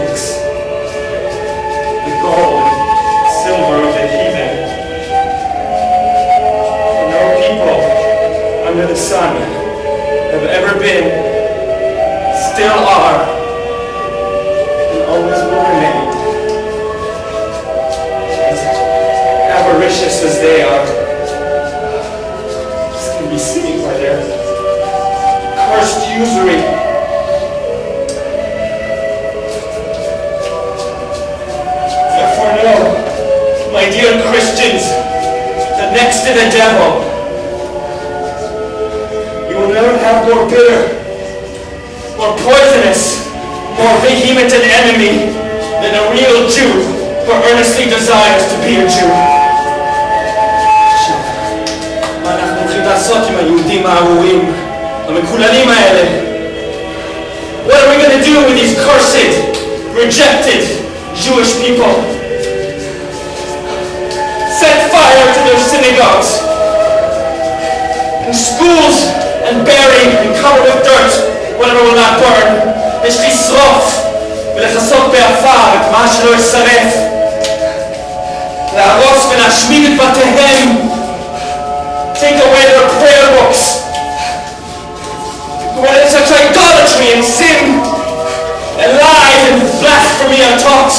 heretics, the gold, silver of the heathen. For no people under the sun have ever been, still are, and always will remain as avaricious as they are. This can be seen by their cursed usury. Therefore know, my dear Christians, that next to the devil, you will never have more bitter, more poisonous, more vehement an enemy than a real Jew who earnestly desires to be a Jew. מה אנחנו צריכים לעשות עם היהודים הארורים, המקוללים האלה? What are we going to do with these cursed, rejected Jewish people? Set fire to their synagogues and schools and bury and cover with dirt whatever will not burn. יש לשרוף ולכסות באפר את מה שלא ישרף, להרוס ולהשמיד את בתיהם, take away their prayer books, where there's such idolatry and sin and lies and blasphemy are taught,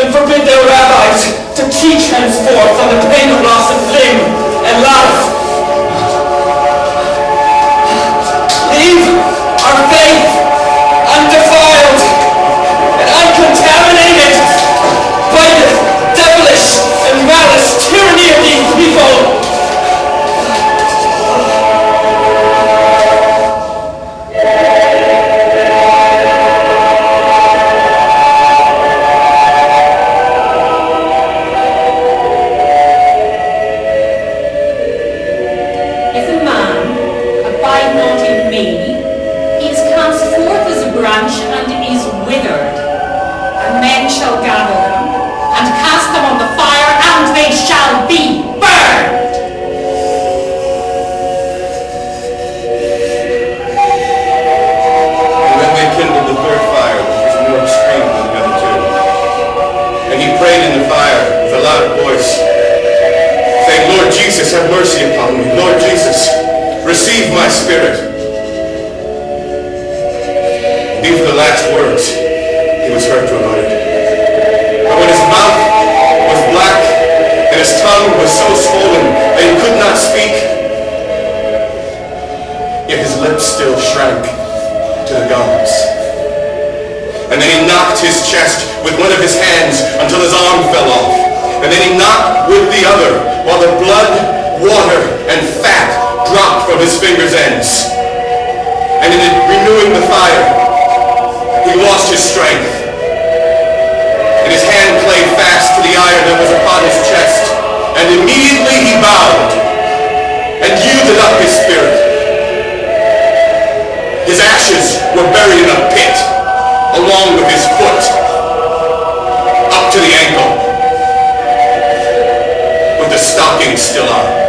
and forbid their rabbis to teach henceforth on the pain of loss of limb and life. Leave our faith undefiled and uncontaminated by the devilish and malice tyranny of these people. If a man abide not in me, he is cast forth as a branch and is withered, and men shall gather them and cast them on the fire, and they shall be burned. And then they kindled the third fire, which was more extreme than the other two. And he prayed in the fire with a loud voice, saying, Lord Jesus, have mercy upon me. Lord Jesus, receive my spirit. These were the last words he was heard to have uttered. But when his mouth was black and his tongue was so swollen that he could not speak, yet his lips still shrank to the gums. And then he knocked his chest with one of his hands until his arm fell off. And then he knocked with the other while the blood, water, and fat dropped from his fingers' ends. And in renewing the fire, he lost his strength, and his hand clave fast to the iron that was upon his chest, and immediately he bowed and yielded up his spirit. His ashes were buried in a pit, along with his foot, up to the ankle, with the stockings still on.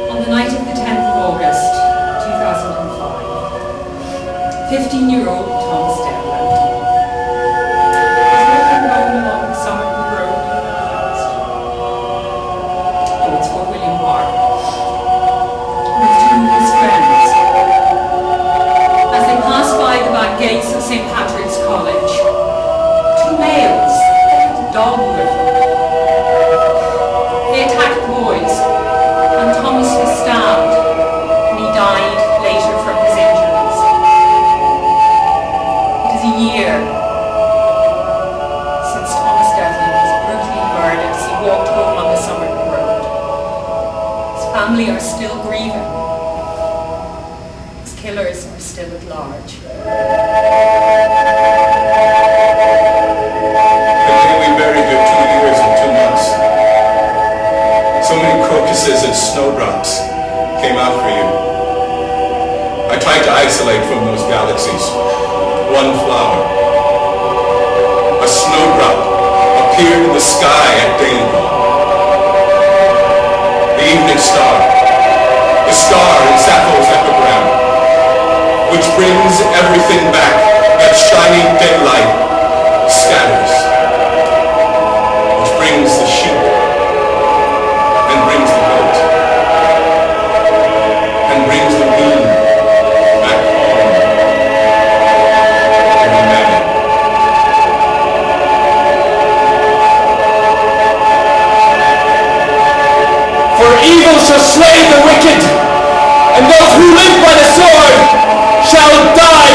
On the night of the 10th of August, 2005, 15-year-old Tom Sterling was walking home along Somerton Road in Belfast. Oh, it's Fort William Park, with two of his friends. As they passed by the back gates of St. Patrick's College, two males with a dog with them. They attacked the boys, family are still grieving. His killers are still at large. The day we buried your 2 years and 2 months, so many crocuses and snowdrops came out for you. I tried to isolate from those galaxies one flower. A snowdrop appeared in the sky at dawn. The evening star, the star in Sappho's epigram, which brings everything back, that shining daylight scatters, which brings the sheep and brings the goat and brings the moon back home to the man. For evil shall slay the wicked, and those who live by the sword shall die